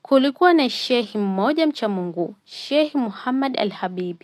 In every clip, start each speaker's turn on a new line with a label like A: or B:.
A: Kulikuwa na shehi mmoja mcha Mungu, Sheikh Muhammad al-Habib,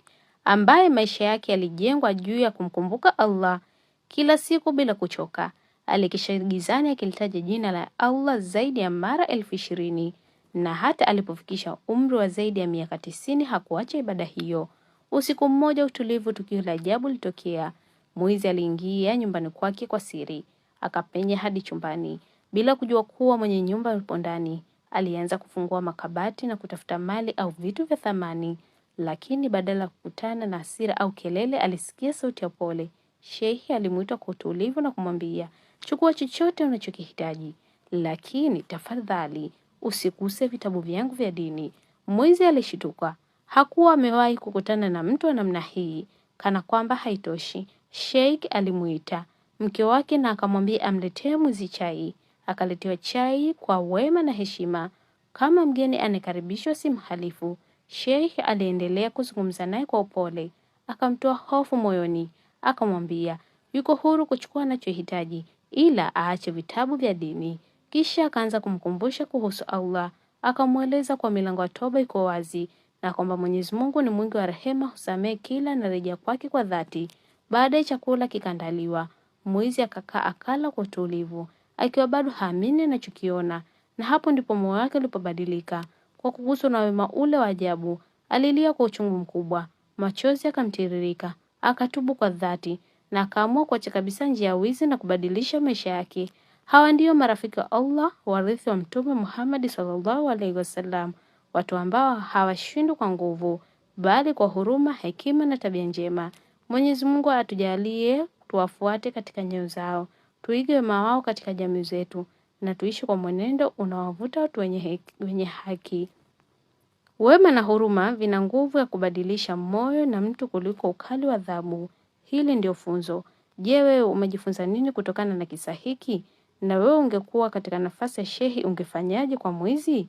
A: ambaye maisha yake yalijengwa juu ya kumkumbuka Allah kila siku bila kuchoka. Alikesha gizani akilitaja jina la Allah zaidi ya mara 20,000 na hata alipofikisha umri wa zaidi ya miaka 90 hakuacha ibada hiyo. Usiku mmoja utulivu, tukio la ajabu litokea. Mwizi aliingia nyumbani kwake kwa siri, akapenya hadi chumbani bila kujua kuwa mwenye nyumba yupo ndani. Alianza kufungua makabati na kutafuta mali au vitu vya thamani, lakini badala ya kukutana na hasira au kelele, alisikia sauti ya pole. Sheikh alimuita kwa utulivu na kumwambia, chukua chochote unachokihitaji, lakini tafadhali usiguse vitabu vyangu vya dini. Mwizi alishituka. Hakuwa amewahi kukutana na mtu wa namna hii. Kana kwamba haitoshi, Sheikh alimuita mke wake na akamwambia amletee mwizi chai. Akaletewa chai kwa wema na heshima, kama mgeni anakaribishwa si mhalifu. Sheikh aliendelea kuzungumza naye kwa upole, akamtoa hofu moyoni, akamwambia yuko huru kuchukua anachohitaji, ila aache vitabu vya dini. Kisha akaanza kumkumbusha kuhusu Allah, akamweleza kwa milango ya toba iko wazi na kwamba Mwenyezi Mungu ni mwingi wa rehema, husamehe kila anarejea kwake kwa dhati. Baadaye chakula kikaandaliwa. Mwizi akakaa akala kwa utulivu, akiwa bado haamini anachokiona, na hapo ndipo moyo wake ulipobadilika. Kwa kuguswa na wema ule wa ajabu, alilia kwa uchungu mkubwa, machozi yakamtiririka, akatubu kwa dhati na akaamua kuacha kabisa njia ya wizi na kubadilisha maisha yake. Hawa ndio marafiki wa Allah, warithi wa Mtume Muhammad sallallahu alaihi wasallam, watu ambao hawashindwi kwa nguvu, bali kwa huruma, hekima na tabia njema. Mwenyezi Mungu atujalie tuwafuate katika nyayo zao, tuige wema wao katika jamii zetu, na tuishi kwa mwenendo unaowavuta watu wenye haki. Wema na huruma vina nguvu ya kubadilisha moyo na mtu kuliko ukali wa adhabu. Hili ndio funzo. Je, wewe umejifunza nini kutokana na kisa hiki? Na wewe ungekuwa katika nafasi ya shehi ungefanyaje kwa mwizi?